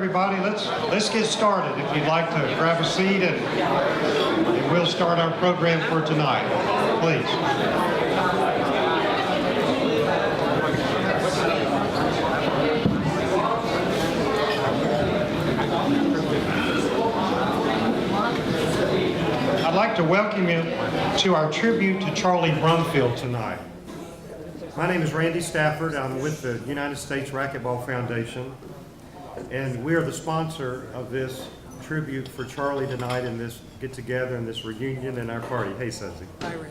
everybody. Let's get started. If you'd like to grab a seat, and we'll start our program for tonight. Please. I'd like to welcome you to our tribute to Charlie Brumfield tonight. My name is Randy Stafford. I'm with the United States Racquetball Foundation, and we are the sponsor of this tribute for Charlie tonight and this get-together and this reunion and our party. Hey, Suzy. Hi, Randy.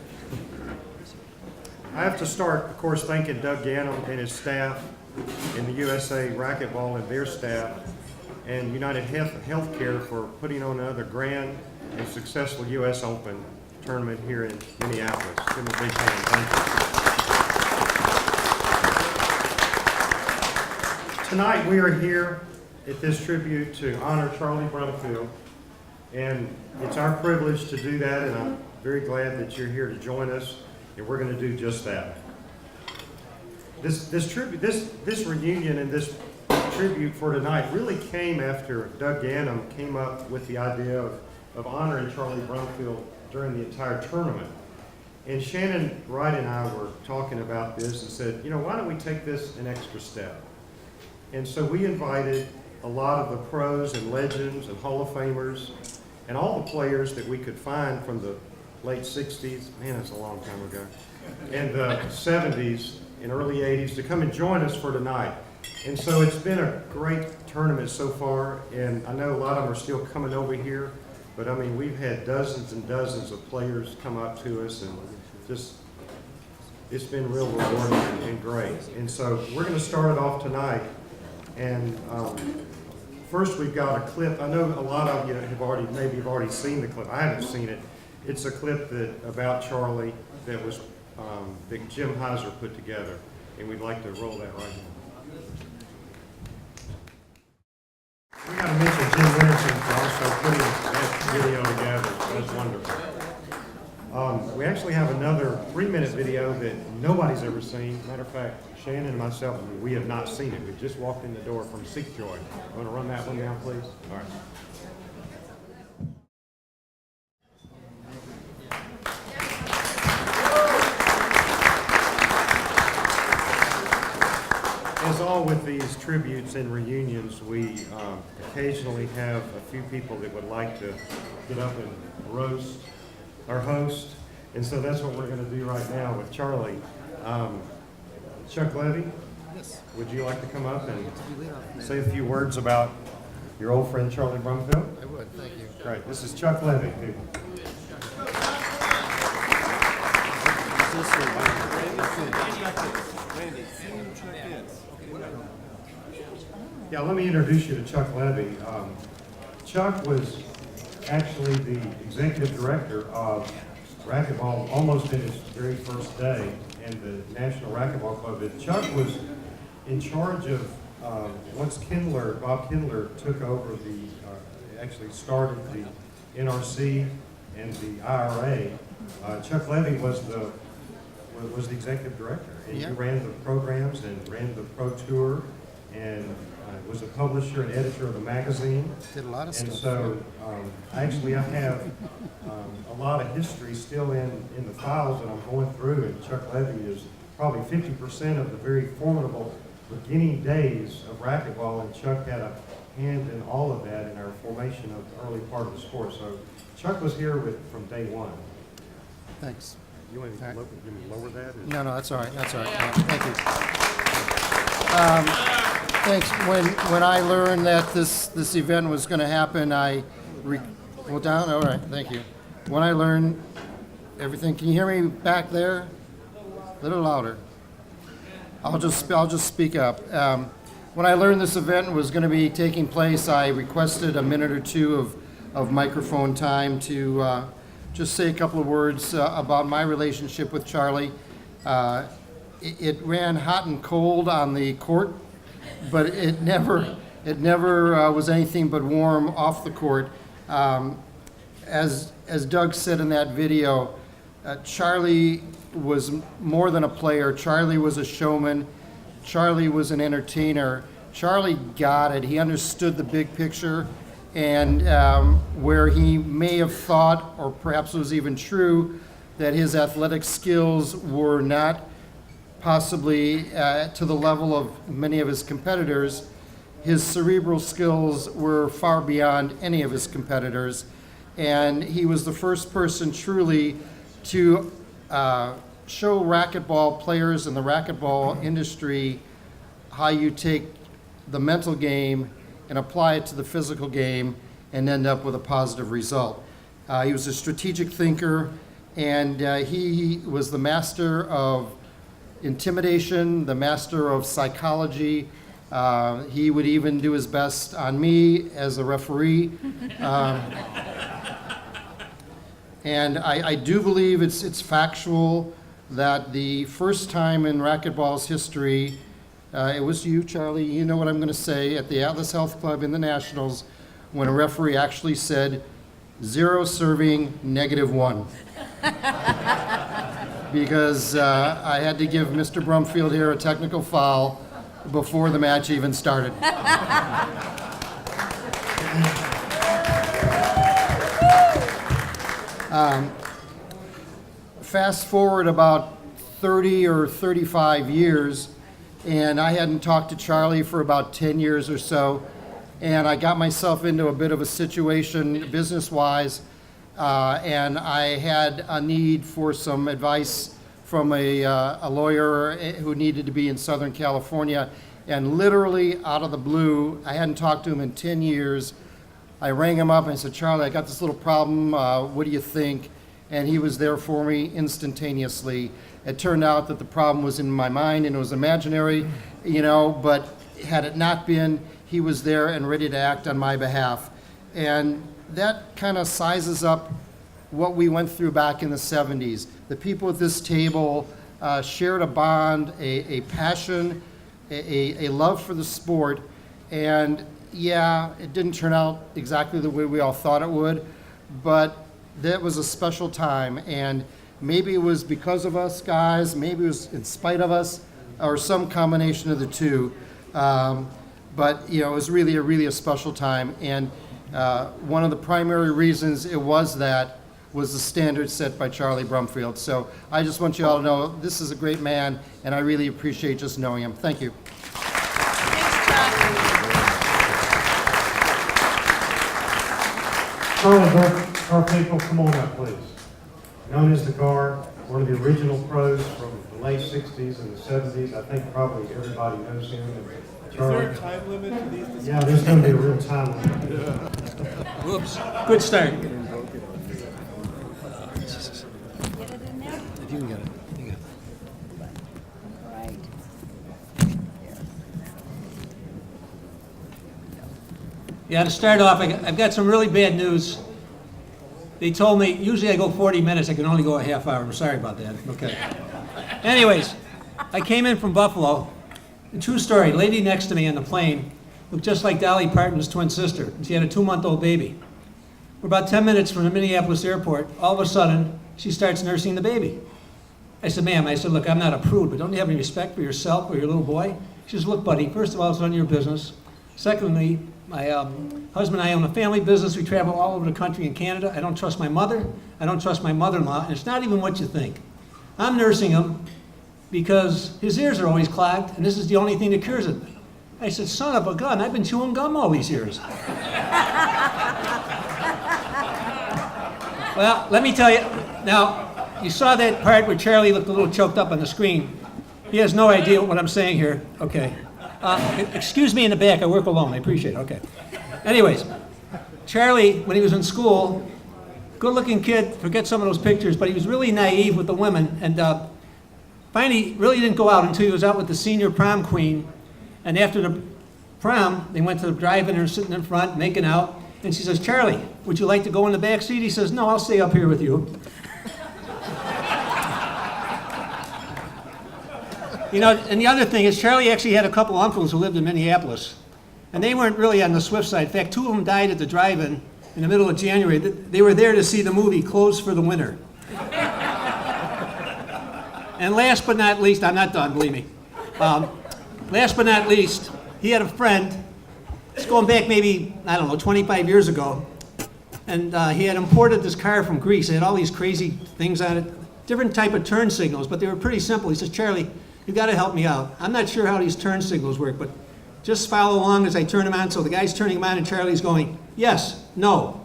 I have to start, of course, thanking Doug Gannum and his staff in the USA Racquetball and their staff and United Healthcare for putting on another grand and successful U.S. Open tournament here in Minneapolis. Give them a big hand. Thank you. Tonight we are here at this tribute to honor Charlie Brumfield, and it's our privilege to do that, and I'm very glad that you're here to join us, and we're going to do just that. This reunion and this tribute for tonight really came after Doug Gannum came up with the idea of honoring Charlie Brumfield during the entire tournament. And Shannon Wright and I were talking about this and said, you know, why don't we take this an extra step? And so we invited a lot of the pros and legends and Hall of Famers and all the players that we could find from the late 60s, man, that's a long time ago, and the 70s and early 80s to come and join us for tonight. And so it's been a great tournament so far, and I know a lot of them are still coming over here, but I mean, we've had dozens and dozens of players come up to us, and just, it's been real rewarding and great. And so we're going to start it off tonight. And first we've got a clip. I know a lot of you have already seen the clip. I haven't seen it. It's a clip about Charlie that was that Jim Heiser put together, and we'd like to roll that right now. We got to mention Jim Winterson for also putting that video together. That's wonderful. We actually have another 3-minute video that nobody's ever seen. Matter of fact, Shannon and myself, we have not seen it. We just walked in the door from Seek Joy. Want to run that one down, please? All right. As all with these tributes and reunions, we occasionally have a few people that would like to get up and roast our host. And so that's what we're going to do right now with Charlie. Chuck Levy, Yes. would you like to come up and say a few words about your old friend Charlie Brumfield? I would, thank you. Great. This is Chuck Levy. Yeah, let me introduce you to Chuck Levy. Chuck was actually the executive director of Racquetball almost in its very first day in the National Racquetball Club. And Chuck was in charge of, once Bob Kindler took over actually started the NRC and the IRA, Chuck Levy was the executive director. And he ran the programs and ran the Pro Tour and was a publisher and editor of the magazine. Did a lot of and stuff. So actually I have a lot of history still in the files that I'm going through, and Chuck Levy is probably 50% of the very formidable beginning days of racquetball, and Chuck had a hand in all of that in our formation of the early part of the sport. So Chuck was here from day one. Thanks. You want to lower that? No, that's all right. That's all right. Thank you. Thanks. When I learned that this event was going to happen, well, down. All right. Thank you. When I learned everything, can you hear me back there? A little louder. I'll just speak up. When I learned this event was going to be taking place, I requested a minute or two of microphone time to just say a couple of words about my relationship with Charlie. It ran hot and cold on the court, but it never was anything but warm off the court. As Doug said in that video, Charlie was more than a player. Charlie was a showman. Charlie was an entertainer. Charlie got it. He understood the big picture, and where he may have thought, or perhaps it was even true, that his athletic skills were not possibly to the level of many of his competitors, his cerebral skills were far beyond any of his competitors. And he was the first person truly to show racquetball players in the racquetball industry how you take the mental game and apply it to the physical game and end up with a positive result. He was a strategic thinker, and he was the master of intimidation, the master of psychology. He would even do his best on me as a referee. And I do believe it's factual that the first time in racquetball's history, it was you, Charlie, you know what I'm going to say, at the Atlas Health Club in the Nationals, when a referee actually said, 0 serving, -1. Because I had to give Mr. Brumfield here a technical foul before the match even started. Fast forward about 30 or 35 years, and I hadn't talked to Charlie for about 10 years or so, and I got myself into a bit of a situation business-wise, and I had a need for some advice from a lawyer who needed to be in Southern California, and literally out of the blue, I hadn't talked to him in 10 years, I rang him up and I said, Charlie, I got this little problem, what do you think? And he was there for me instantaneously. It turned out that the problem was in my mind and it was imaginary, but had it not been, he was there and ready to act on my behalf. And that kind of sizes up what we went through back in the 70s. The people at this table shared a bond, a passion, a love for the sport, and yeah, it didn't turn out exactly the way we all thought it would, but that was a special time, and maybe it was because of us guys, maybe it was in spite of us, or some combination of the two, but it was really a special time, and one of the primary reasons it was the standard set by Charlie Brumfield. So I just want you all to know this is a great man, and I really appreciate just knowing him. Thank you. Charlie Brumfield, come on up, please. Known as the Guard, one of the original pros from the late 60s and the 70s. I think probably everybody knows him. Is there a time limit to these discussions? Yeah, there's going to be a real time limit. Whoops. Good start. Get it in there? If you can get it. You got it. Right. Yeah, to start off, I've got some really bad news. They told me, usually I go 40 minutes, I can only go a half hour. I'm sorry about that. Okay. Anyways, I came in from Buffalo. A true story, lady next to me on the plane looked just like Dolly Parton's twin sister. And she had a 2-month-old baby. We're about 10 minutes from the Minneapolis airport. All of a sudden, she starts nursing the baby. I said, ma'am, look, I'm not a prude, but don't you have any respect for yourself or your little boy? She says, look, buddy, first of all, it's none of your business. Secondly, my husband and I own a family business. We travel all over the country in Canada. I don't trust my mother. I don't trust my mother-in-law. And it's not even what you think. I'm nursing him because his ears are always clogged, and this is the only thing that cures it. I said, son of a gun, I've been chewing gum all these years. Well, let me tell you, now, you saw that part where Charlie looked a little choked up on the screen. He has no idea what I'm saying here. Okay. Excuse me in the back, I work alone, I appreciate it, okay. Anyways, Charlie, when he was in school, good-looking kid, forget some of those pictures, but he was really naive with the women, and finally really didn't go out until he was out with the senior prom queen, and after the prom, they went to the drive-in and were sitting in front, making out, and she says, Charlie, would you like to go in the back seat? He says, no, I'll stay up here with you. And the other thing is Charlie actually had a couple uncles who lived in Minneapolis, and they weren't really on the swift side. In fact, 2 of them died at the drive-in in the middle of January. They were there to see the movie Closed for the Winter. And last but not least, I'm not done, believe me. Last but not least, he had a friend, it's going back maybe, I don't know, 25 years ago, and he had imported this car from Greece. It had all these crazy things on it, different type of turn signals, but they were pretty simple. He says, Charlie, you got to help me out. I'm not sure how these turn signals work, but just follow along as I turn them on. So the guy's turning them on, and Charlie's going, yes, no,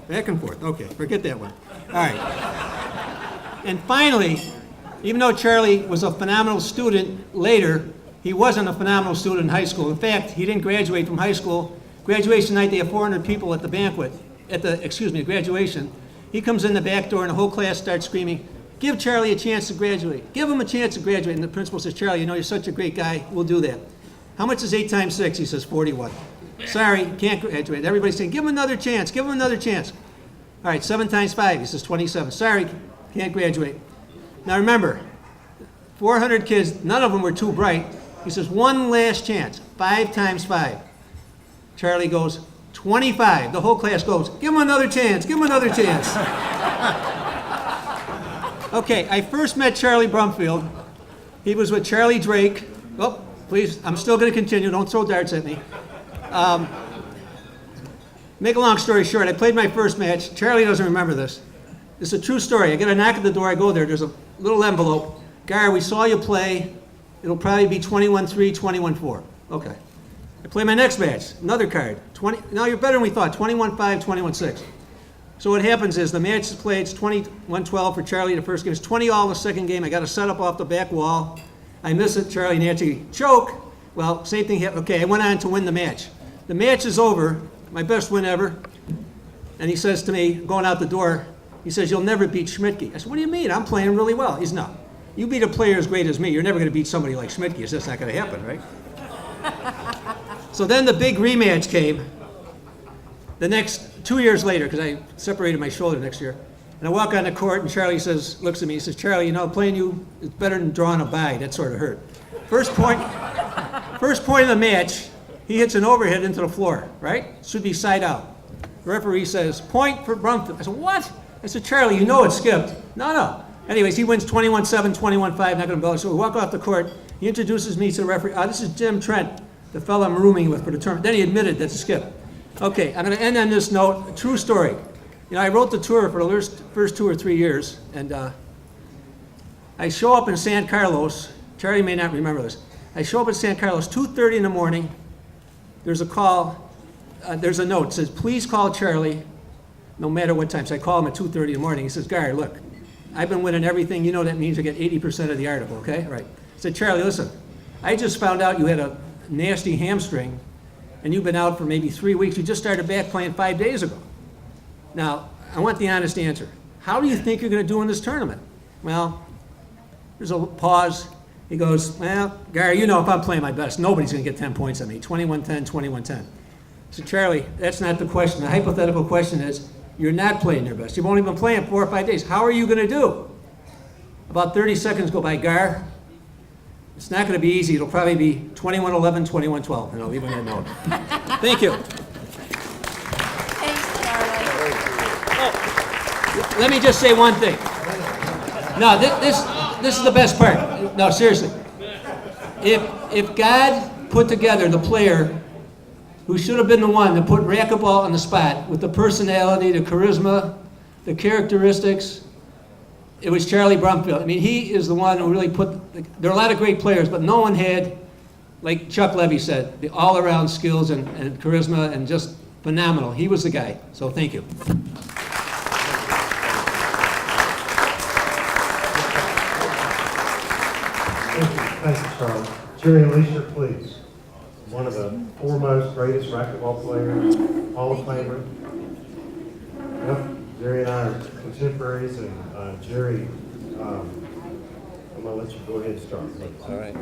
back and forth. Okay, forget that one. All right. And finally, even though Charlie was a phenomenal student later, he wasn't a phenomenal student in high school. In fact, he didn't graduate from high school. Graduation night, they have 400 people at the banquet, graduation. He comes in the back door, and the whole class starts screaming, give Charlie a chance to graduate. Give him a chance to graduate. And the principal says, Charlie, you know, you're such a great guy. We'll do that. How much is 8 times 6? He says, 41. Sorry, can't graduate. Everybody's saying, give him another chance. Give him another chance. All right, 7 times 5. He says, 27. Sorry, can't graduate. Now remember, 400 kids, none of them were too bright. He says, one last chance. 5 times 5. Charlie goes, 25. The whole class goes, give him another chance. Give him another chance. Okay, I first met Charlie Brumfield. He was with Charlie Drake. Oh, please, I'm still going to continue. Don't throw darts at me. Make a long story short, I played my first match. Charlie doesn't remember this. It's a true story. I get a knock at the door. I go there. There's a little envelope. Gar, we saw you play. It'll probably be 21-3, 21-4. Okay. I play my next match. Another card. Now you're better than we thought. 21-5, 21-6. So what happens is the match is played. It's 21-12 for Charlie the first game. It's 20-all the second game. I got a setup off the back wall. I miss it. Charlie naturally choke. Well, same thing happened. Okay, I went on to win the match. The match is over. My best win ever. And he says to me, going out the door, he says, you'll never beat Schmidtke. I said, what do you mean? I'm playing really well. He says, no. You beat a player as great as me. You're never going to beat somebody like Schmidtke. It's just not going to happen, right? So then the big rematch came. The next 2 years later, because I separated my shoulder next year. And I walk on the court, and Charlie says, looks at me, he says, Charlie, you know, playing you is better than drawing a bye. That sort of hurt. First point of the match, he hits an overhead into the floor, right? Should be side out. The referee says, point for Brumfield. I said, what? I said, Charlie, you know it skipped. No. Anyways, he wins 21-7, 21-5, not going to go. So we walk off the court. He introduces me to the referee. This is Jim Trent, the fellow I'm rooming with for the tournament. Then he admitted that's a skip. Okay, I'm going to end on this note. A true story. You know, I wrote the tour for the first 2 or 3 years, and I show up in San Carlos. Charlie may not remember this. I show up in San Carlos, 2:30 in the morning. There's a call. There's a note. It says, please call Charlie no matter what time. So I call him at 2:30 in the morning. He says, Gary, look, I've been winning everything. You know that means I get 80% of the article, okay? Right. I said, Charlie, listen, I just found out you had a nasty hamstring, and you've been out for maybe 3 weeks. You just started back playing 5 days ago. Now, I want the honest answer. How do you think you're going to do in this tournament? Well, there's a pause. He goes, well, Gary, you know if I'm playing my best, nobody's going to get 10 points on me. 21-10, 21-10. So, Charlie, that's not the question. The hypothetical question is, you're not playing your best. You've only been playing 4 or 5 days. How are you going to do? About 30 seconds go by. Gar, it's not going to be easy. It'll probably be 21-11, 21-12. And I'll leave it at that note. Thank you. Thanks, Charlie. Let me just say one thing. No, this is the best part. No, seriously. If God put together the player who should have been the one to put racquetball on the spot with the personality, the charisma, the characteristics, it was Charlie Brumfield. I mean, he is the one who really there are a lot of great players, but no one had, like Chuck Levy said, the all-around skills and charisma and just phenomenal. He was the guy. So thank you. Thank you, Charlie. Jerry Leisure, please. One of the foremost, greatest racquetball players, Hall of Famer. Yep, Jerry and I are contemporaries, and Jerry, I'm going to let you go ahead and start. All right.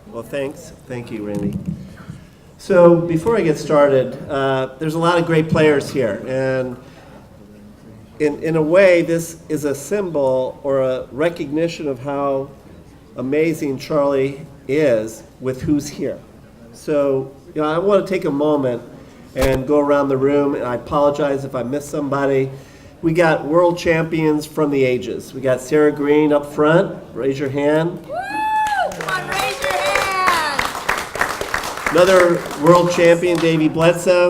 Well, thanks. Thank you, Randy. So before I get started, there's a lot of great players here, and in a way, this is a symbol or a recognition of how amazing Charlie is with who's here. So, you know, I want to take a moment and go around the room, and I apologize if I missed somebody. We got world champions from the ages. We got Sarah Green up front. Raise your hand. Woo! Come on, raise your hand. Another world champion, Davey Bledsoe.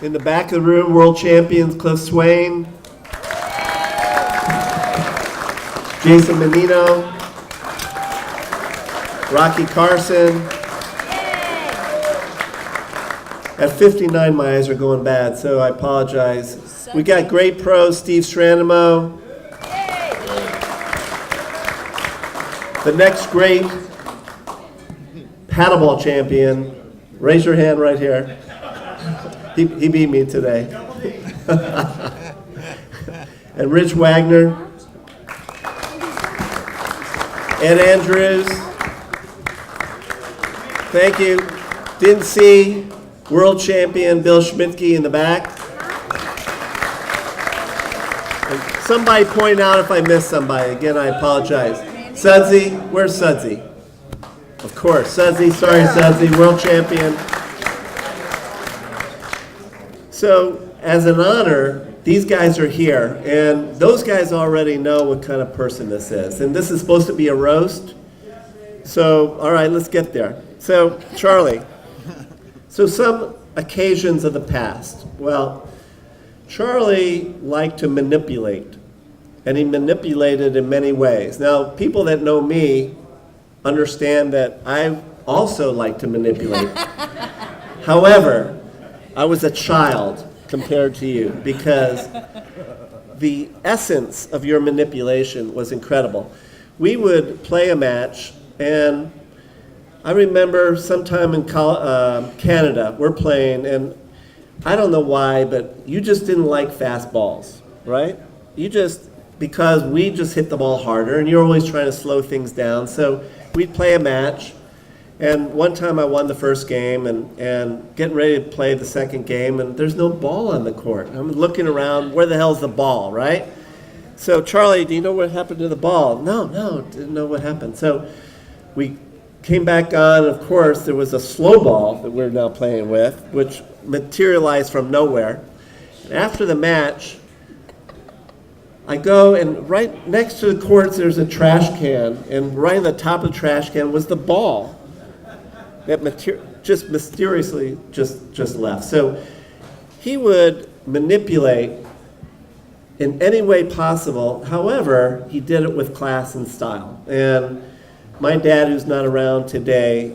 In the back of the room, world champions Cliff Swain, Jason Menino, Rocky Carson. At 59, my eyes are going bad, so I apologize. We got great pros, Steve Strandamo. The next great paddleball champion, raise your hand right here. He beat me today. And Rich Wagner, Ed Andrews. Thank you. Didn't see world champion Bill Schmidtke in the back. And somebody point out if I missed somebody. Again, I apologize. Sudsy, where's Sudsy? Of course, Sudsy, sorry Sudsy, world champion. So, as an honor, these guys are here, and those guys already know what kind of person this is. And this is supposed to be a roast. So, all right, let's get there. So, Charlie, so some occasions of the past. Well, Charlie liked to manipulate, and he manipulated in many ways. Now, people that know me understand that I also like to manipulate. However, I was a child compared to you because the essence of your manipulation was incredible. We would play a match, and I remember sometime in Canada, we're playing, and I don't know why, but you just didn't like fast balls, right? You just, because we just hit the ball harder, and you're always trying to slow things down. So we'd play a match, and one time I won the first game, and getting ready to play the second game, and there's no ball on the court. I'm looking around, where the hell's the ball, right? So, Charlie, do you know what happened to the ball? No, didn't know what happened. So we came back on, of course, there was a slow ball that we're now playing with, which materialized from nowhere. And after the match, I go, and right next to the courts there's a trash can, and right on the top of the trash can was the ball that just mysteriously just left. So he would manipulate in any way possible. However, he did it with class and style. And my dad, who's not around today,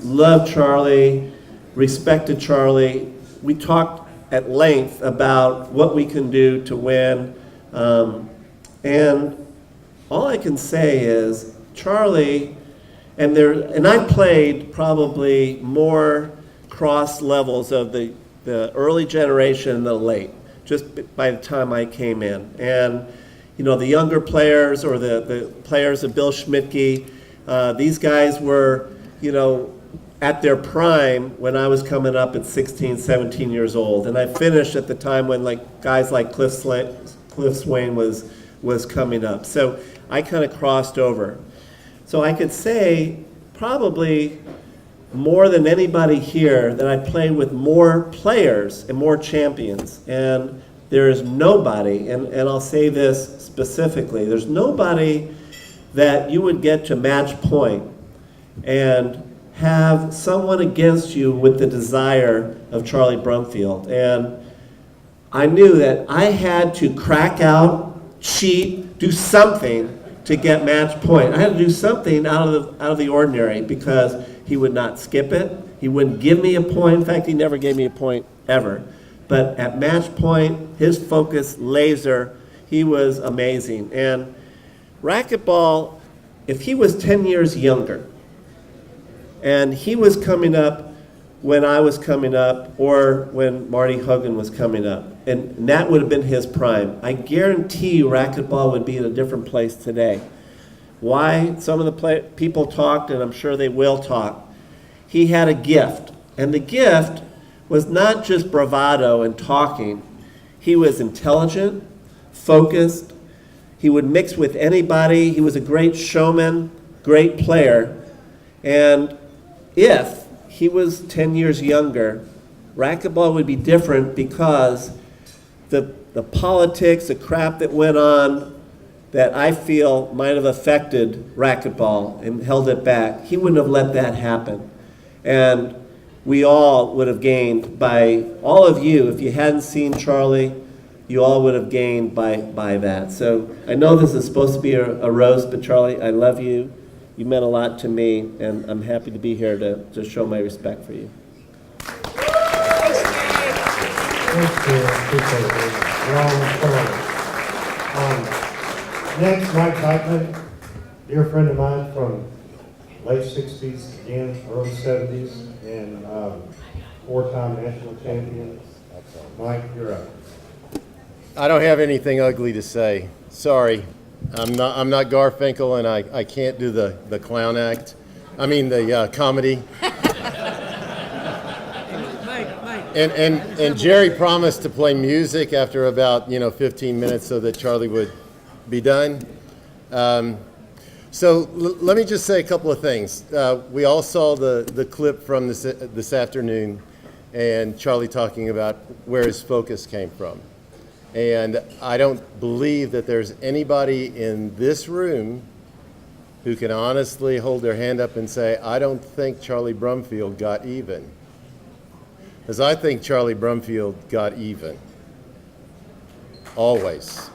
loved Charlie, respected Charlie. We talked at length about what we can do to win. And all I can say is Charlie, and I played probably more cross levels of the early generation and the late, just by the time I came in. And you know, the younger players or the players of Bill Schmidtke, these guys were, you know, at their prime when I was coming up at 16, 17 years old. And I finished at the time when guys like Cliff Swain was coming up. So I kind of crossed over. So I could say probably more than anybody here that I played with more players and more champions. And there is nobody, and I'll say this specifically, there's nobody that you would get to match point and have someone against you with the desire of Charlie Brumfield. And I knew that I had to crack out, cheat, do something to get match point. I had to do something out of the ordinary because he would not skip it. He wouldn't give me a point. In fact, he never gave me a point ever. But at match point, his focus, laser, he was amazing. And racquetball, if he was 10 years younger, and he was coming up when I was coming up, or when Marty Hogan was coming up, and that would have been his prime, I guarantee you racquetball would be in a different place today. Why? Some of the people talked, and I'm sure they will talk. He had a gift, and the gift was not just bravado and talking. He was intelligent, focused. He would mix with anybody. He was a great showman, great player. And if he was 10 years younger, racquetball would be different because the politics, the crap that went on that I feel might have affected racquetball and held it back, he wouldn't have let that happen. And we all would have gained by, all of you, if you hadn't seen Charlie, you all would have gained by that. So I know this is supposed to be a roast, but Charlie, I love you. You meant a lot to me, and I'm happy to be here to show my respect for you. Thanks, Jim. Appreciate it. Long term. Next, Mike Dykeman, dear friend of mine from late 60s, again, early 70s, and four-time national champion. Mike, you're up. I don't have anything ugly to say. Sorry. I'm not Garfinkel, and I can't do the clown act. I mean the comedy. And Jerry promised to play music after about 15 minutes so that Charlie would be done. So let me just say a couple of things. We all saw the clip from this afternoon, and Charlie talking about where his focus came from. And I don't believe that there's anybody in this room who can honestly hold their hand up and say, I don't think Charlie Brumfield got even. Because I think Charlie Brumfield got even. Always.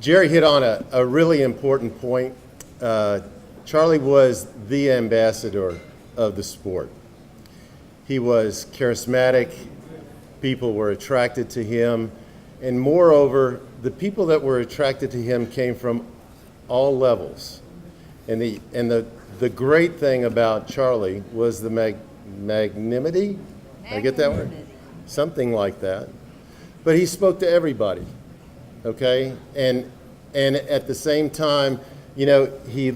Jerry hit on a really important point. Charlie was the ambassador of the sport. He was charismatic, people were attracted to him, and moreover, the people that were attracted to him came from all levels. And the great thing about Charlie was the magnanimity. Did I get that word? Something like that. But he spoke to everybody, okay? And at the same time, he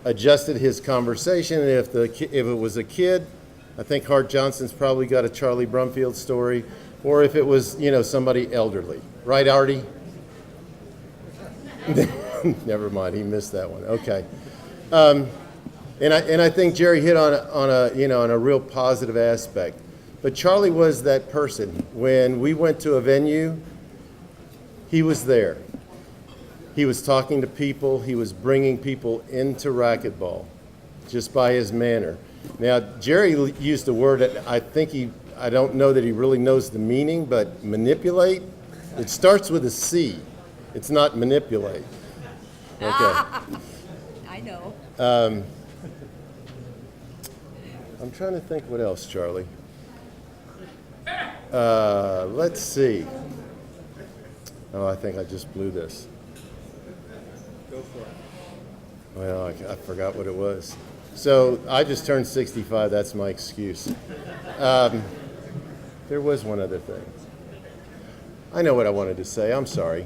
adjusted his conversation. And if it was a kid, I think Hart Johnson's probably got a Charlie Brumfield story, or if it was somebody elderly, right, Artie? Never mind, he missed that one. Okay, and I think Jerry hit on a real positive aspect. But Charlie was that person. When we went to a venue, he was there. He was talking to people. He was bringing people into racquetball just by his manner. Now, Jerry used a word that I don't know that he really knows the meaning, but manipulate, it starts with a C. It's not manipulate. Okay. I know. I'm trying to think what else, Charlie. Let's see. Oh, I think I just blew this. Go for it. Well, I forgot what it was. So I just turned 65. That's my excuse. There was one other thing. I know what I wanted to say. I'm sorry.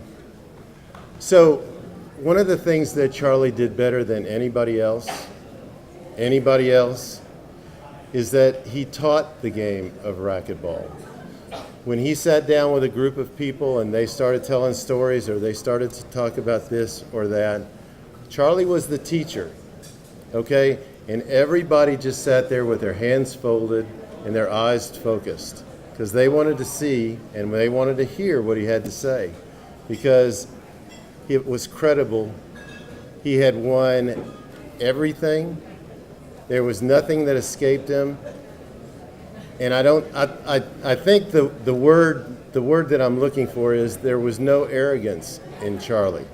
So one of the things that Charlie did better than anybody else, is that he taught the game of racquetball. When he sat down with a group of people and they started telling stories or they started to talk about this or that, Charlie was the teacher, okay? And everybody just sat there with their hands folded and their eyes focused because they wanted to see and they wanted to hear what he had to say because it was credible. He had won everything. There was nothing that escaped him. And I think the word that I'm looking for is there was no arrogance in Charlie.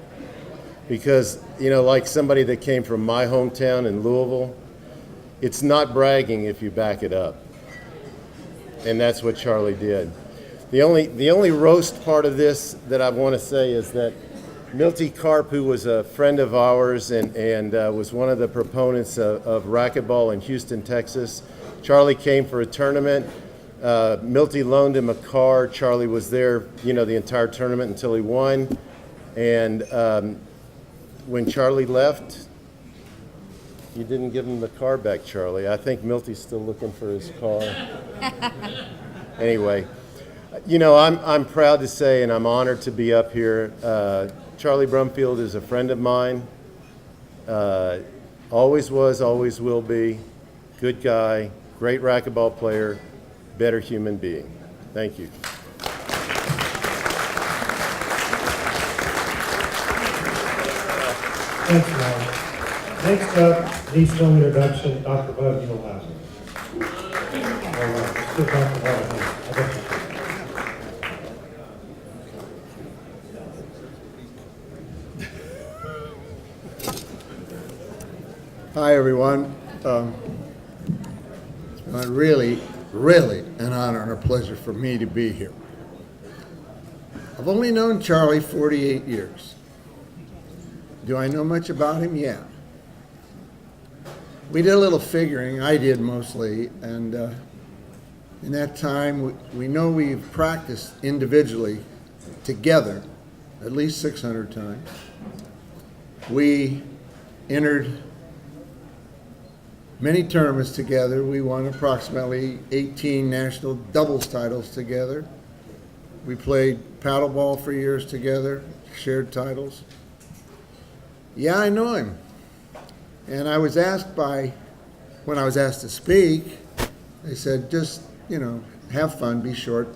Because, like somebody that came from my hometown in Louisville, it's not bragging if you back it up. And that's what Charlie did. The only roast part of this that I want to say is that Milty Karp, who was a friend of ours and was one of the proponents of racquetball in Houston, Texas, Charlie came for a tournament. Milty loaned him a car. Charlie was there, the entire tournament until he won. And when Charlie left, you didn't give him the car back, Charlie. I think Milty's still looking for his car. Anyway, I'm proud to say, and I'm honored to be up here. Charlie Brumfield is a friend of mine. Always was, always will be. Good guy, great racquetball player, better human being. Thank you. Thanks, Ron. Next up, needs no introduction, Dr. Bud Muehlhausen. All right, let's give Dr. Bud a hand. I got you. Hi, everyone. It's really an honor and a pleasure for me to be here. I've only known Charlie 48 years. Do I know much about him? Yeah. We did a little figuring, I did mostly, and in that time, we know we've practiced individually together at least 600 times. We entered many tournaments together. We won approximately 18 national doubles titles together. We played paddleball for years together, shared titles. Yeah, I know him. And I was asked when I was asked to speak, they said, just, have fun, be short.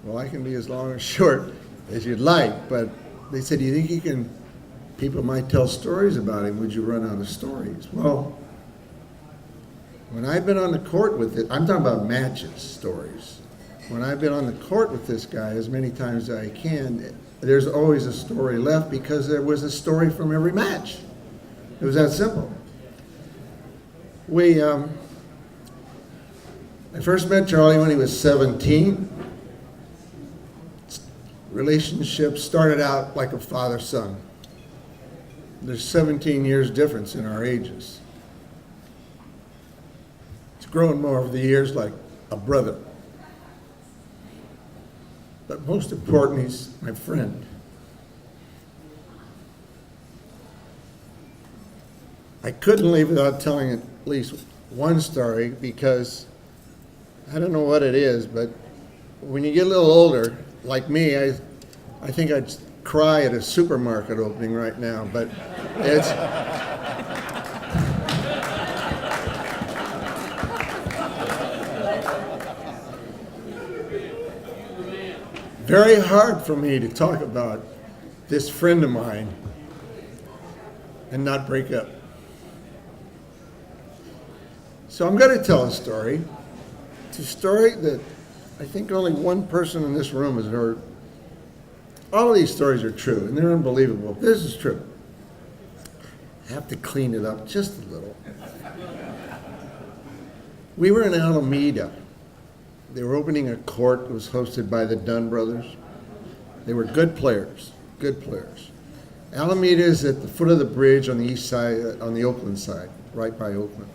Well, I can be as long or short as you'd like, but they said, do you think people might tell stories about him? Would you run out of stories? Well, when I've been on the court with it, I'm talking about matches, stories. When I've been on the court with this guy as many times as I can, there's always a story left because there was a story from every match. It was that simple. I first met Charlie when he was 17. Relationship started out like a father-son. There's 17 years difference in our ages. It's grown more over the years like a brother. But most important, he's my friend. I couldn't leave without telling at least one story because I don't know what it is, but when you get a little older, like me, I think I'd cry at a supermarket opening right now, but it's very hard for me to talk about this friend of mine and not break up. So I'm going to tell a story. It's a story that I think only one person in this room has heard. All of these stories are true, and they're unbelievable. This is true. I have to clean it up just a little. We were in Alameda. They were opening a court that was hosted by the Dunn brothers. They were good players, good players. Alameda is at the foot of the bridge on the east side, on the Oakland side, right by Oakland.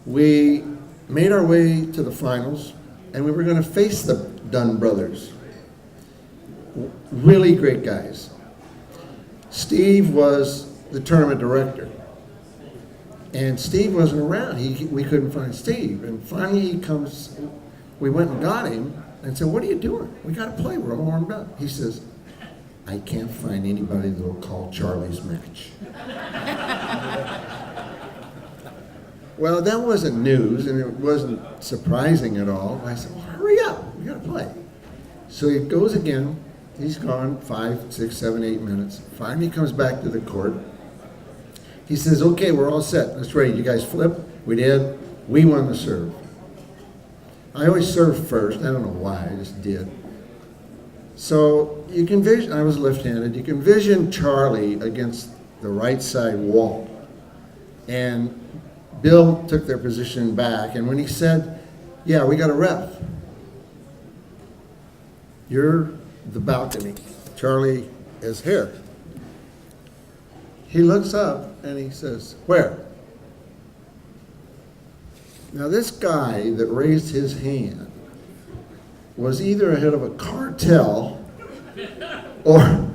We made our way to the finals, and we were going to face the Dunn brothers. Really great guys. Steve was the tournament director. And Steve wasn't around. We couldn't find Steve. And finally he comes, we went and got him and said, what are you doing? We got to play, we're all warmed up. He says, I can't find anybody that will call Charlie's match. Well, that wasn't news and it wasn't surprising at all. I said, well, hurry up, we got to play. So he goes again, he's gone 5, 6, 7, 8 minutes. Finally he comes back to the court. He says, okay, we're all set. Let's ready. You guys flip? We did. We won the serve. I always serve first. I don't know why. I just did. So you can vision, I was left-handed. You can vision Charlie against the right side wall. And Bill took their position back. And when he said, yeah, we got a ref. You're the balcony. Charlie is here. He looks up and he says, where? Now this guy that raised his hand was either a head of a cartel or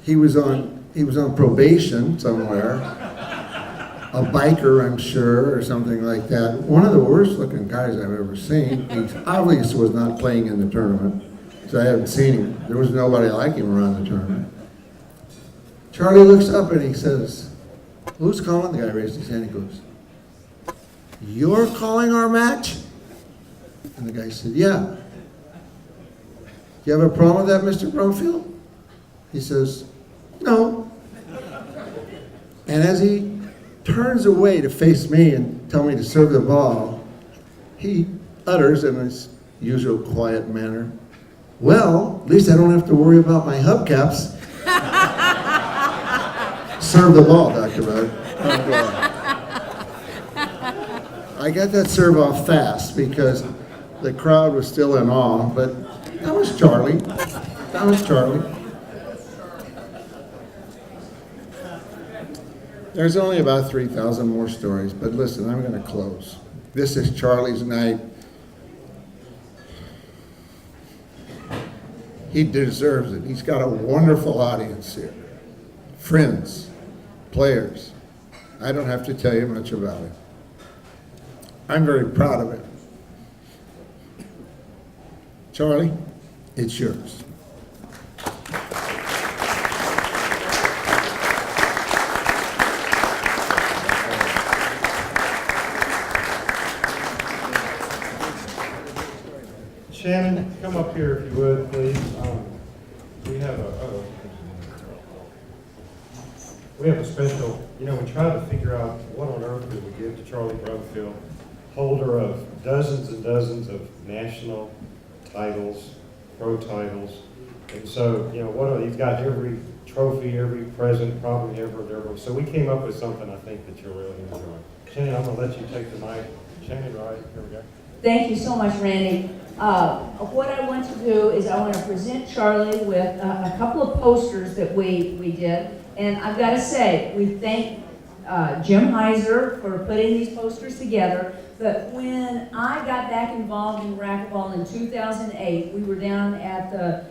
he was on probation somewhere, a biker I'm sure or something like that. One of the worst looking guys I've ever seen. He obviously was not playing in the tournament, so I haven't seen him. There was nobody like him around the tournament. Charlie looks up and he says, who's calling? The guy raised his hand and he goes, you're calling our match? And the guy said, yeah. You have a problem with that, Mr. Brumfield? He says, no. And as he turns away to face me and tell me to serve the ball, he utters in his usual quiet manner, well, at least I don't have to worry about my hubcaps. Serve the ball, Dr. Bud. I got that serve off fast because the crowd was still in awe, but that was Charlie. That was Charlie. There's only about 3,000 more stories, but listen, I'm going to close. This is Charlie's night. He deserves it. He's got a wonderful audience here. Friends, players. I don't have to tell you much about it. I'm very proud of it. Charlie, it's yours. Shannon, come up here if you would, please. We have a special, we tried to figure out what on earth we would give to Charlie Brumfield, holder of dozens and dozens of national titles, pro titles. And so, he's got every trophy, every present probably ever. So we came up with something I think that you'll really enjoy. Shannon, I'm gonna let you take the mic. Shannon, right, here we go. Thank you so much, Randy. What I want to do is I want to present Charlie with a couple of posters that we did. And I've got to say, we thank Jim Heiser for putting these posters together. But when I got back involved in racquetball in 2008, we were down at the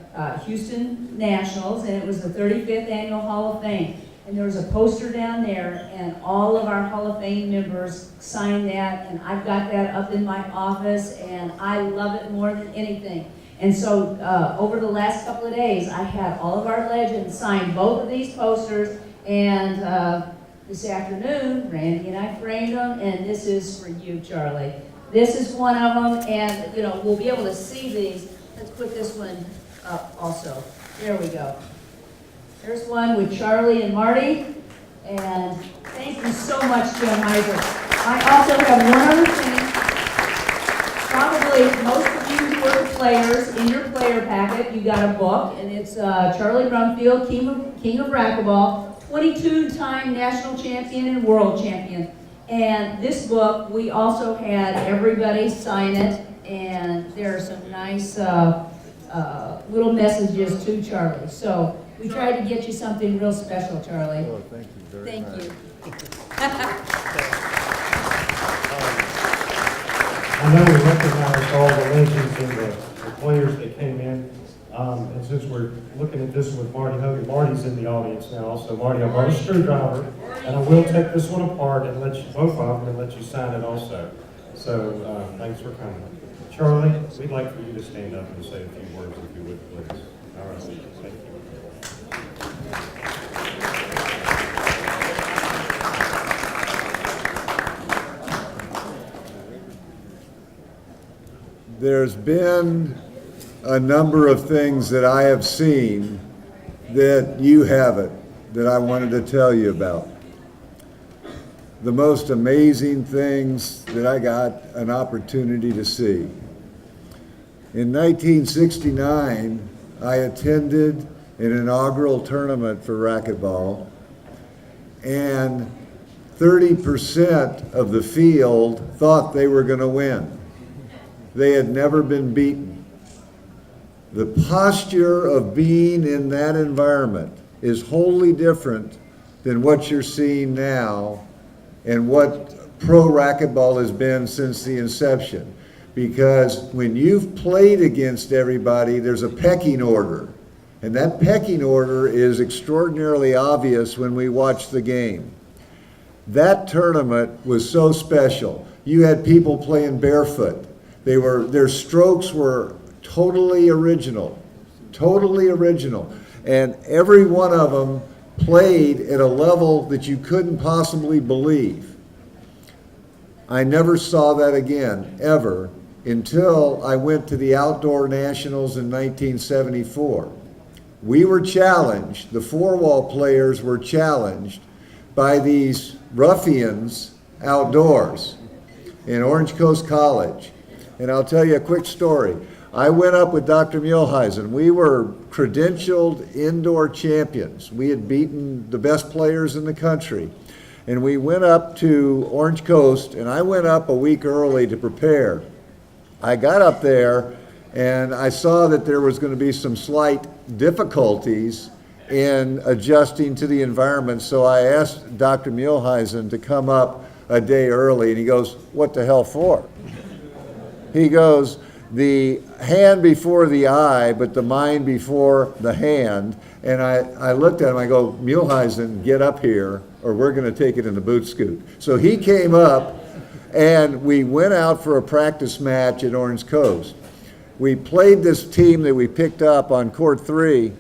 Houston Nationals, and it was the 35th Annual Hall of Fame. And there was a poster down there, and all of our Hall of Fame members signed that, and I've got that up in my office, and I love it more than anything. And so over the last couple of days, I had all of our legends sign both of these posters, and this afternoon, Randy and I framed them, and this is for you, Charlie. This is one of them, and we'll be able to see these. Let's put this one up also. There we go. There's one with Charlie and Marty, and thank you so much, Jim Heiser. I also have one other thing. Probably most of you who are players, in your player packet, you got a book, and it's Charlie Brumfield, King of Racquetball, 22-time national champion and world champion. And this book, we also had everybody sign it, and there are some nice little messages to Charlie. So we tried to get you something real special, Charlie. Oh, thank you very Thank much. you. I know we recognize all the legends and the players that came in. And since we're looking at this with Marty Hogan, Marty's in the audience now also. Marty, I brought a screwdriver, and I will take this one apart and let you, both of them, and let you sign it also. So thanks for coming. Charlie, we'd like for you to stand up and say a few words if you would, please. All right, thank you. There's been a number of things that I have seen that you haven't, that I wanted to tell you about. The most amazing things that I got an opportunity to see. In 1969, I attended an inaugural tournament for racquetball, and 30% of the field thought they were going to win. They had never been beaten. The posture of being in that environment is wholly different than what you're seeing now and what pro racquetball has been since the inception. Because when you've played against everybody, there's a pecking order. And that pecking order is extraordinarily obvious when we watch the game. That tournament was so special. You had people playing barefoot. Their strokes were totally original, and every one of them played at a level that you couldn't possibly believe. I never saw that again, ever, until I went to the Outdoor Nationals in 1974. We were challenged, the four-wall players were challenged by these ruffians outdoors in Orange Coast College. And I'll tell you a quick story. I went up with Dr. Muehlheisen. We were credentialed indoor champions. We had beaten the best players in the country. And we went up to Orange Coast, and I went up a week early to prepare. I got up there, and I saw that there was going to be some slight difficulties in adjusting to the environment, so I asked Dr. Muehlheisen to come up a day early, and he goes, "What the hell for?" He goes, "The hand before the eye, but the mind before the hand." And I looked at him, I go, "Muehlheisen, get up here, or we're going to take it in the boot scoot." So he came up, and we went out for a practice match at Orange Coast. We played this team that we picked up on court 3,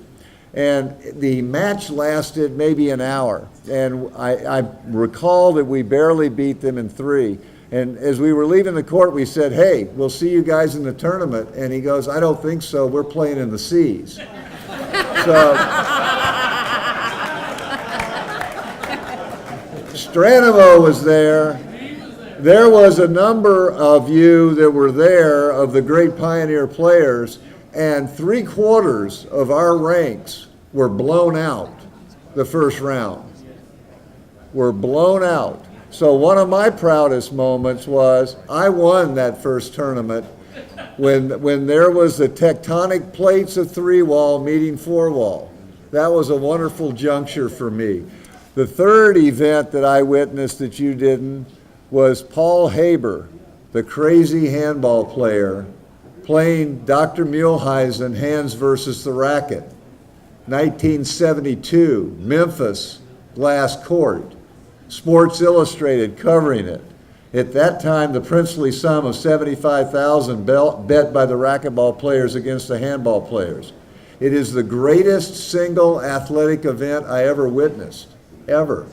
and the match lasted maybe an hour. And I recall that we barely beat them in 3. And as we were leaving the court, we said, "Hey, we'll see you guys in the tournament." And he goes, "I don't think so. We're playing in the seas." So Stranovo was there. There was a number of you that were there, of the great Pioneer players, and 3/4 of our ranks were blown out the first round. Were blown out. So one of my proudest moments was I won that first tournament when there was the tectonic plates of 3-wall meeting 4-wall. That was a wonderful juncture for me. The third event that I witnessed that you didn't was Paul Haber, the crazy handball player, playing Dr. Muehlheisen, hands versus the racket. 1972, Memphis, glass court. Sports Illustrated covering it. At that time, the princely sum of $75,000 bet by the racquetball players against the handball players. It is the greatest single athletic event I ever witnessed, ever.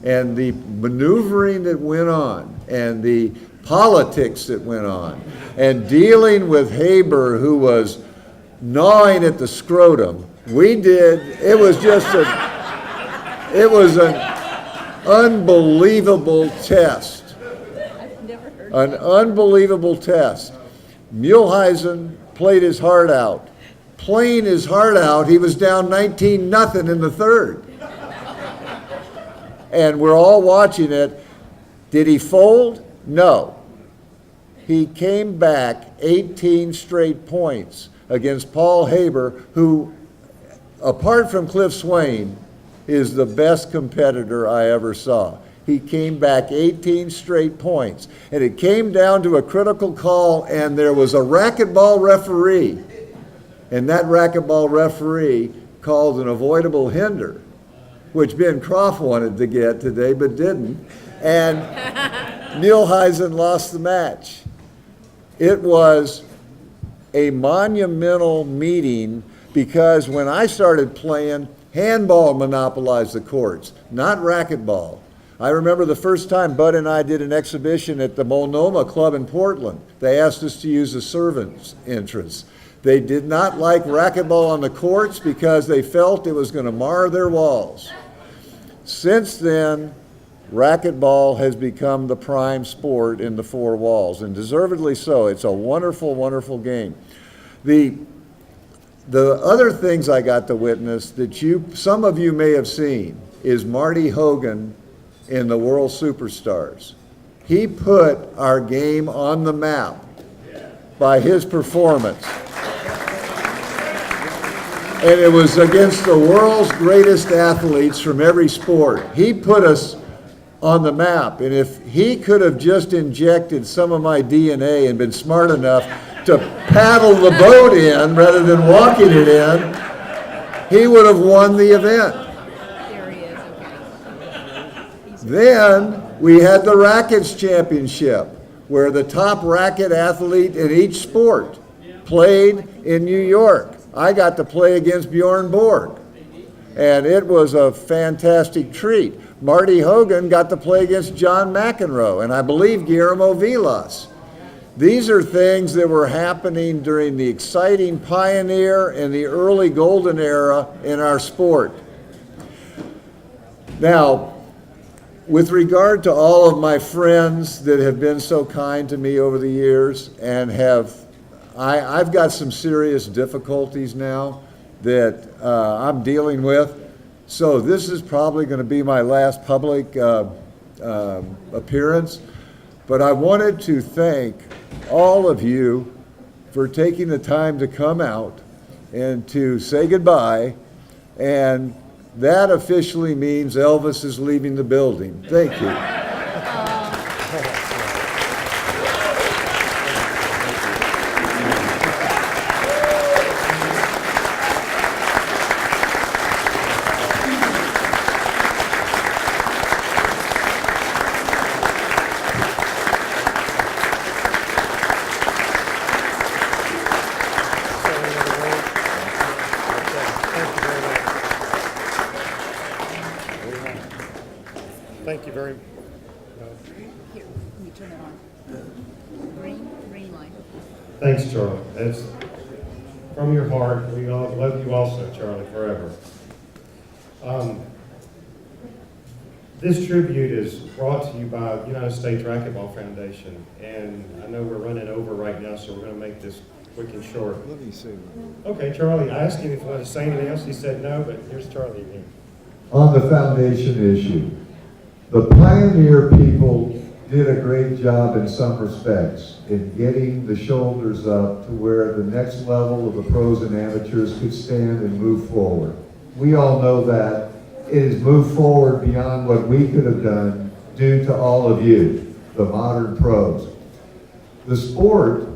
And the maneuvering that went on, and the politics that went on, and dealing with Haber, who was gnawing at the scrotum, it was an unbelievable test. An unbelievable test. Muehlheisen played his heart out. Playing his heart out, he was down 19-0 in the third. And we're all watching it. Did he fold? No. He came back 18 straight points against Paul Haber, who, apart from Cliff Swain, is the best competitor I ever saw. He came back 18 straight points. And it came down to a critical call, and there was a racquetball referee. And that racquetball referee called an avoidable hinder, which Ben Croft wanted to get today but didn't. And Muehlheisen lost the match. It was a monumental meeting because when I started playing, handball monopolized the courts, not racquetball. I remember the first time Bud and I did an exhibition at the Multnomah Club in Portland. They asked us to use the servants' entrance. They did not like racquetball on the courts because they felt it was going to mar their walls. Since then, racquetball has become the prime sport in the 4 walls, and deservedly so. It's a wonderful, wonderful game. The other things I got to witness that some of you may have seen is Marty Hogan in the World Superstars. He put our game on the map by his performance. And it was against the world's greatest athletes from every sport. He put us on the map. And if he could have just injected some of my DNA and been smart enough to paddle the boat in rather than walking it in, he would have won the event. There he is, okay. Then we had the Rackets Championship, where the top racket athlete in each sport played in New York. I got to play against Bjorn Borg, and it was a fantastic treat. Marty Hogan got to play against John McEnroe, and I believe Guillermo Vilas. These are things that were happening during the exciting pioneer and the early golden era in our sport. Now, with regard to all of my friends that have been so kind to me over the years and I've got some serious difficulties now that I'm dealing with. So this is probably going to be my last public appearance. But I wanted to thank all of you for taking the time to come out and to say goodbye. And that officially means Elvis is leaving the building. Thank you. Thank you very much. Here, let me turn it on. Green light. Thanks, Charlie. That's from your heart. We all love you also, Charlie, forever. This tribute is brought to you by the United States Racquetball Foundation, and I know we're running over right now, so we're going to make this quick and short. Let me see. Okay, Charlie, I asked him if he wanted to say anything else. He said no, but here's Charlie again. On the foundation issue, the pioneer people did a great job in some respects in getting the shoulders up to where the next level of the pros and amateurs could stand and move forward. We all know that. It has moved forward beyond what we could have done due to all of you, the modern pros. The sport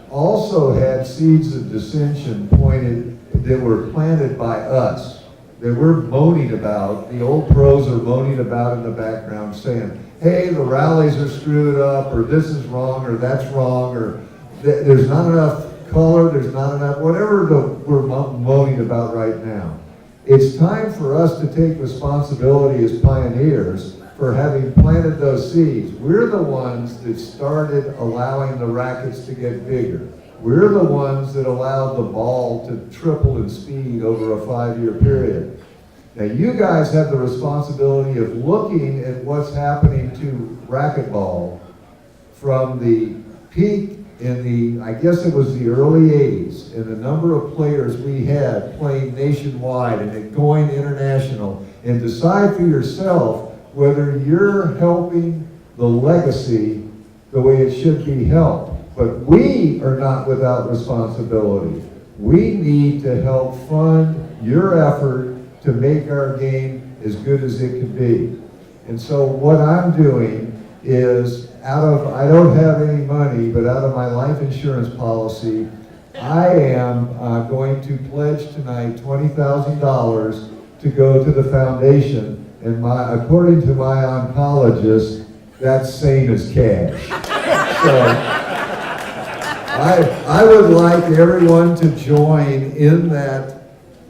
also had seeds of dissension that were planted by us. That we're moaning about, the old pros are moaning about in the background saying, hey, the rallies are screwed up, or this is wrong, or that's wrong, or there's not enough color, there's not enough, whatever we're moaning about right now. It's time for us to take responsibility as pioneers for having planted those seeds. We're the ones that started allowing the rackets to get bigger. We're the ones that allowed the ball to triple in speed over a 5-year period. Now you guys have the responsibility of looking at what's happening to racquetball from the peak in the, I guess it was the early 80s, and the number of players we had playing nationwide and it going international, and decide for yourself whether you're helping the legacy the way it should be helped. But we are not without responsibility. We need to help fund your effort to make our game as good as it can be. And so what I'm doing is, I don't have any money, but out of my life insurance policy, I am going to pledge tonight $20,000 to go to the foundation. And according to my oncologist, that's same as cash. So, I would like everyone to join in that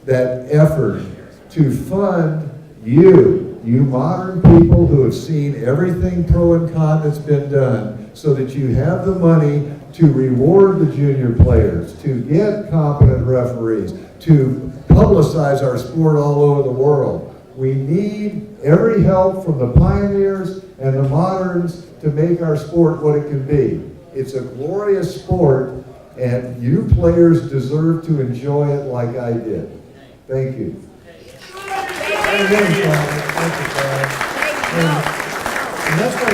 effort to fund you modern people who have seen everything pro and con that's been done, so that you have the money to reward the junior players, to get competent referees, to publicize our sport all over the world. We need every help from the pioneers and the moderns to make our sport what it can be. It's a glorious sport, and you players deserve to enjoy it like I did. Thank you. Thank you, Charlie. And that's where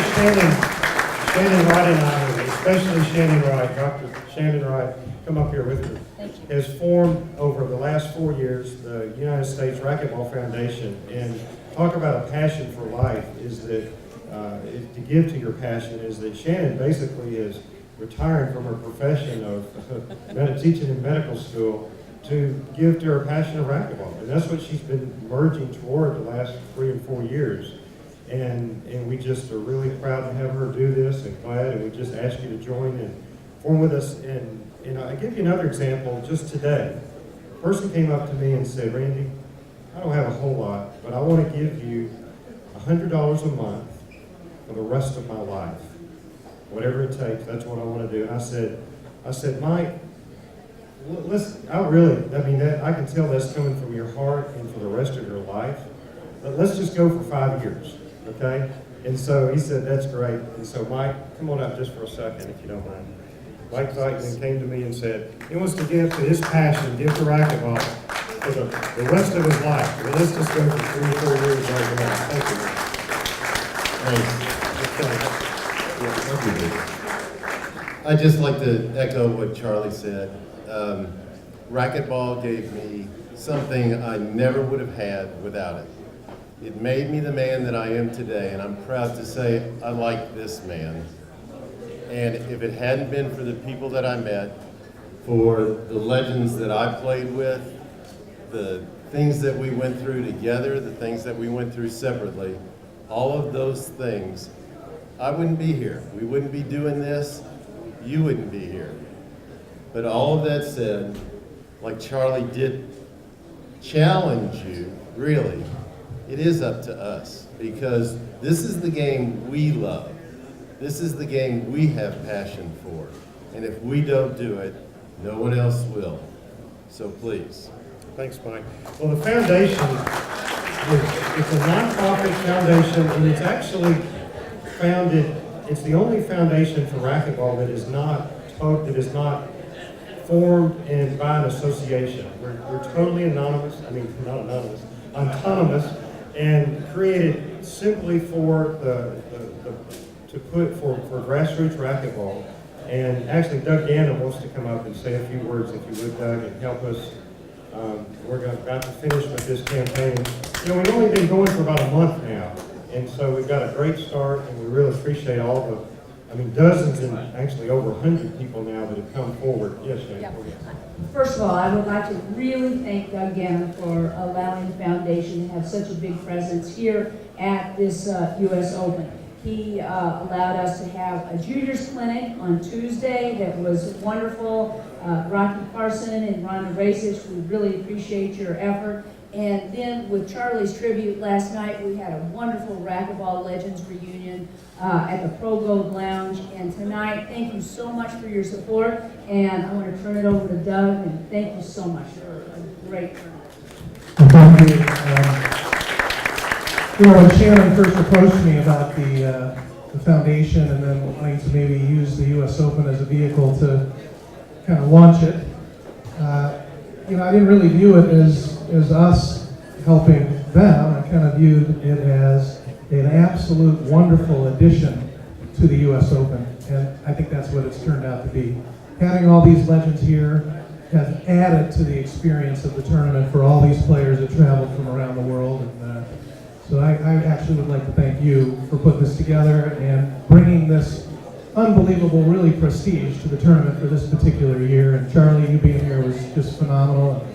Shannon Wright and I, especially Shannon Wright, Dr. Shannon Wright, come up here with me, has formed over the last 4 years the United States Racquetball Foundation. And talk about a passion for life is that, to give to your passion, is that Shannon basically is retiring from her profession of teaching in medical school to give to her passion of racquetball. And that's what she's been merging toward the last 3 and 4 years. And we just are really proud to have her do this, and glad, and we just ask you to join and form with us. And I'll give you another example. Just today, a person came up to me and said, Randy, I don't have a whole lot, but I want to give you $100 a month for the rest of my life. whatever it takes, that's what I want to do. And I said, Mike, listen, I mean, I can tell that's coming from your heart and for the rest of your life. But let's just go for 5 years, okay? And so he said, that's great. And so Mike, come on up just for a second, if you don't mind. Mike Zeitman came to me and said he wants to give to his passion, give to racquetball for the rest of his life. Well, let's just go for 3 or 4 years right now. Thank you. I'd just like to echo what Charlie said. Racquetball gave me something I never would have had without it. It made me the man that I am today, and I'm proud to say I like this man. And if it hadn't been for the people that I met, for the legends that I played with, the things that we went through together, the things that we went through separately, all of those things, I wouldn't be here. We wouldn't be doing this. You wouldn't be here. But all of that said, like Charlie did challenge you, really, it is up to us, because this is the game we love. This is the game we have passion for. And if we don't do it, no one else will. So please. Thanks, Mike. Well, the foundation it's a nonprofit foundation, and it's actually founded. It's the only foundation for racquetball that is not formed and by an association. We're totally anonymous. I mean, not anonymous, autonomous, and created simply for for grassroots racquetball. And actually, Doug Gannon wants to come up and say a few words, if you would, Doug, and help us. We're about to finish with this campaign. You know, we've only been going for about a month now, and so we've got a great start, and we really appreciate all dozens and actually over 100 people now that have come forward. Yes, Shane. Yep. First of all, I would like to really thank Doug Gannon for allowing the foundation to have such a big presence here at this U.S. Open. He allowed us to have a juniors clinic on Tuesday that was wonderful. Rocky Carson and Rhonda Racich, we really appreciate your effort. And then with Charlie's tribute last night, we had a wonderful Racquetball Legends reunion at the Pro Gold Lounge. And tonight, thank you so much for your support. And I want to turn it over to Doug, and thank you so much for a great turnout. Thank you. When Shannon first approached me about the foundation and then wanting to maybe use the U.S. Open as a vehicle to kind of launch it, I didn't really view it as us helping them. I kind of viewed it as an absolute wonderful addition to the U.S. Open, and I think that's what it's turned out to be. Having all these legends here has added to the experience of the tournament for all these players that traveled from around the world. And so I actually would like to thank you for putting this together and bringing this unbelievable, really prestige to the tournament for this particular year. And Charlie, you being here was just phenomenal.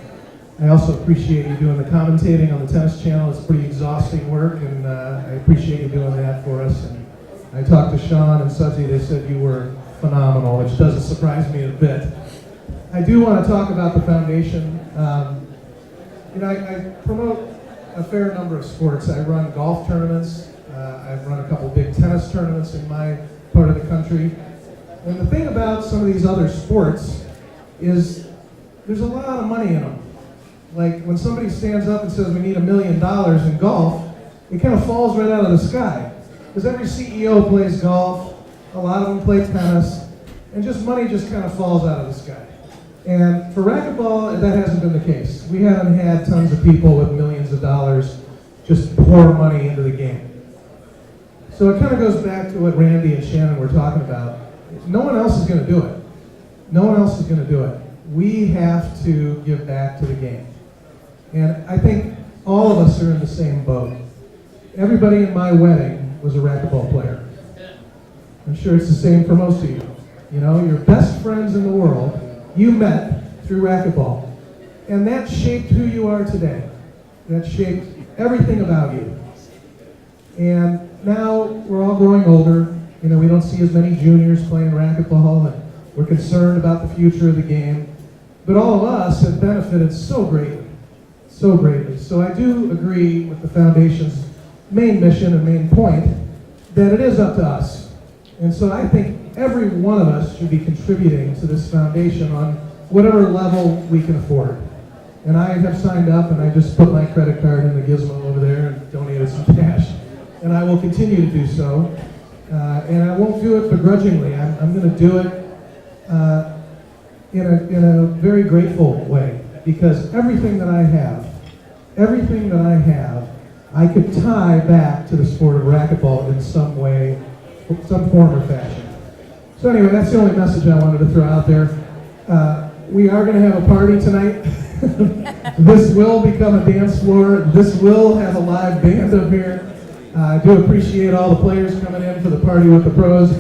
And I also appreciate you doing the commentating on the tennis channel. It's pretty exhausting work, and I appreciate you doing that for us. And I talked to Sean and Sudsy. They said you were phenomenal, which doesn't surprise me a bit. I do want to talk about the foundation. I promote a fair number of sports. I run golf tournaments. I've run a couple big tennis tournaments in my part of the country. And the thing about some of these other sports is there's a lot of money in them. Like when somebody stands up and says we need $1 million in golf, it kind of falls right out of the sky. Because every CEO plays golf, a lot of them play tennis, and money just kind of falls out of the sky. And for racquetball, that hasn't been the case. We haven't had tons of people with millions of dollars just pour money into the game. So it kind of goes back to what Randy and Shannon were talking about. No one else is going to do it. No one else is going to do it. We have to give back to the game. And I think all of us are in the same boat. Everybody in my wedding was a racquetball player. I'm sure it's the same for most of you. You know, your best friends in the world, you met through racquetball. And that shaped who you are today. That shaped everything about you. And now we're all growing older. You know, we don't see as many juniors playing racquetball, and we're concerned about the future of the game. But all of us have benefited so greatly, so greatly. So I do agree with the foundation's main mission and main point that it is up to us. And so I think every one of us should be contributing to this foundation on whatever level we can afford. And I have signed up, and I just put my credit card in the gizmo over there and donated some cash. And I will continue to do so. And I won't do it begrudgingly. I'm going to do it in a very grateful way, because everything that I have, I could tie back to the sport of racquetball in some way, some form or fashion. So anyway, that's the only message I wanted to throw out there. We are going to have a party tonight. This will become a dance floor. This will have a live band up here. I do appreciate all the players coming in for the party with the pros.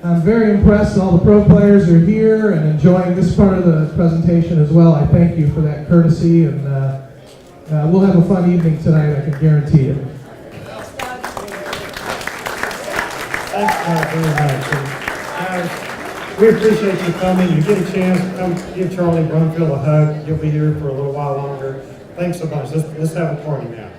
I'm very impressed all the pro players are here and enjoying this part of the presentation as well. I thank you for that courtesy, and we'll have a fun evening tonight, I can guarantee you. Thanks, Mark, very much. And, guys, we appreciate you coming. You get a chance, come give Charlie Brumfield a hug. You'll be here for a little while longer. Thanks so much. Let's have a party now.